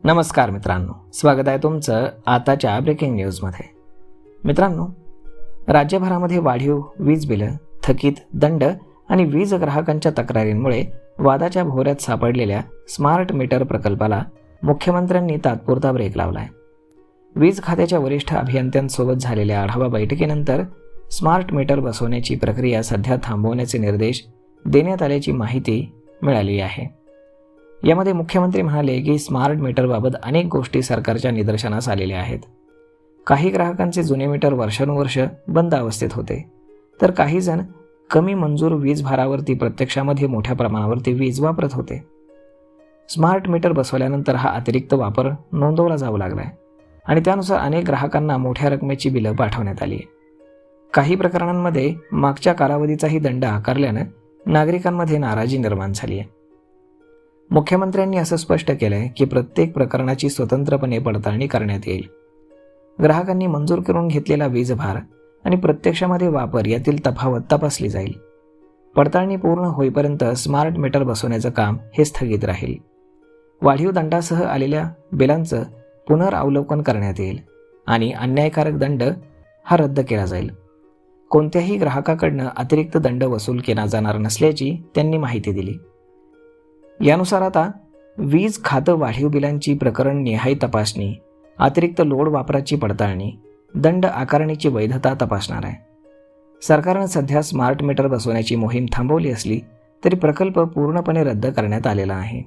नमस्कार मित्रांनो, स्वागत आहे तुमचं आताच्या ब्रेकिंग न्यूजमध्ये. मित्रांनो, राज्यभरामध्ये वाढीव वीज बिलं, थकीत दंड आणि वीज ग्राहकांच्या तक्रारींमुळे वादाच्या भोवऱ्यात सापडलेल्या स्मार्ट मीटर प्रकल्पाला मुख्यमंत्र्यांनी तात्पुरता ब्रेक लावला आहे. वीज खात्याच्या वरिष्ठ अभियंत्यांसोबत झालेल्या आढावा बैठकीनंतर स्मार्ट मीटर बसवण्याची प्रक्रिया सध्या थांबवण्याचे निर्देश देण्यात आल्याची माहिती मिळाली आहे. यामध्ये मुख्यमंत्री म्हणाले की स्मार्ट मीटरबाबत अनेक गोष्टी सरकारच्या निदर्शनास आलेल्या आहेत. काही ग्राहकांचे जुने मीटर वर्षानुवर्ष बंद अवस्थेत होते, तर काही जण कमी मंजूर वीज भारावरती प्रत्यक्षामध्ये मोठ्या प्रमाणावरती वीज वापरत होते. स्मार्ट मीटर बसवल्यानंतर हा अतिरिक्त वापर नोंदवला जाऊ लागला आहे आणि त्यानुसार अनेक ग्राहकांना मोठ्या रकमेची बिलं पाठवण्यात आली आहे. काही प्रकरणांमध्ये मागच्या कालावधीचाही दंड आकारल्यानं नागरिकांमध्ये नाराजी निर्माण झाली आहे. मुख्यमंत्र्यांनी असं स्पष्ट केलं आहे की प्रत्येक प्रकरणाची स्वतंत्रपणे पडताळणी करण्यात येईल. ग्राहकांनी मंजूर करून घेतलेला वीज भार आणि प्रत्यक्षामध्ये वापर यातील तफावत तपासली जाईल. पडताळणी पूर्ण होईपर्यंत स्मार्ट मीटर बसवण्याचं काम हे स्थगित राहील. वाढीव दंडासह आलेल्या बिलांचं पुनरावलोकन करण्यात येईल आणि अन्यायकारक दंड हा रद्द केला जाईल. कोणत्याही ग्राहकाकडनं अतिरिक्त दंड वसूल केला जाणार नसल्याची त्यांनी माहिती दिली. यानुसार आता वीज खातं वाढीव बिलांची प्रकरण निहाय तपासणी, अतिरिक्त लोड वापराची पडताळणी, दंड आकारणीची वैधता तपासणार आहे. सरकारनं सध्या स्मार्ट मीटर बसवण्याची मोहीम थांबवली असली तरी प्रकल्प पूर्णपणे रद्द करण्यात आलेला आहे.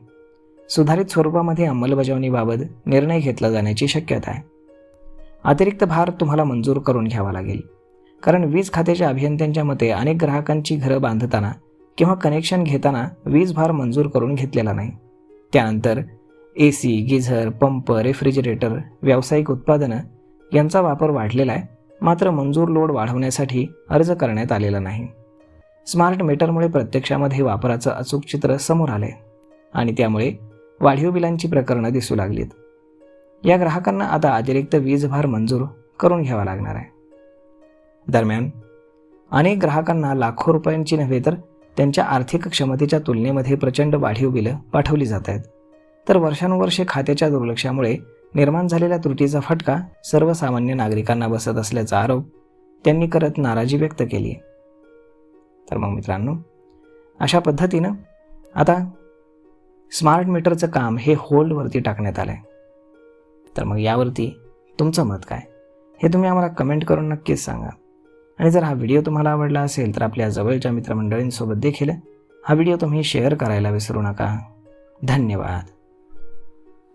सुधारित स्वरूपामध्ये अंमलबजावणीबाबत निर्णय घेतला जाण्याची शक्यता आहे. अतिरिक्त भार तुम्हाला मंजूर करून घ्यावा लागेल, कारण वीज खात्याच्या अभियंत्यांच्या मते अनेक ग्राहकांची घरं बांधताना किंवा कनेक्शन घेताना वीज भार मंजूर करून घेतलेला नाही. त्यानंतर AC, गिझर, पंप, रेफ्रिजरेटर, व्यावसायिक उत्पादनं यांचा वापर वाढलेला आहे, मात्र मंजूर लोड वाढवण्यासाठी अर्ज करण्यात आलेला नाही. स्मार्ट मीटरमुळे प्रत्यक्षामध्ये वापराचं अचूक चित्र समोर आलंय आणि त्यामुळे वाढीव बिलांची प्रकरणं दिसू लागलीत. या ग्राहकांना आता अतिरिक्त वीज भार मंजूर करून घ्यावा लागणार आहे. दरम्यान अनेक ग्राहकांना लाखो रुपयांची नव्हे तर त्यांच्या आर्थिक क्षमतेच्या तुलनेमध्ये प्रचंड वाढीव बिलं पाठवली जात आहेत. तर वर्षानुवर्षे खात्याच्या दुर्लक्षामुळे निर्माण झालेल्या त्रुटीचा फटका सर्वसामान्य नागरिकांना बसत असल्याचा आरोप त्यांनी करत नाराजी व्यक्त केली. तर मग मित्रांनो, अशा पद्धतीनं आता स्मार्ट मीटरचं काम हे होल्डवरती टाकण्यात आलं आहे. तर मग यावरती तुमचं मत काय हे तुम्ही आम्हाला कमेंट करून नक्कीच सांगा. आणि जर हा व्हिडिओ तुम्हाला आवडला असेल तर आपल्या जवळच्या मित्रमंडळींसोबत देखील हा व्हिडिओ तुम्ही शेअर करायला विसरू नका. धन्यवाद.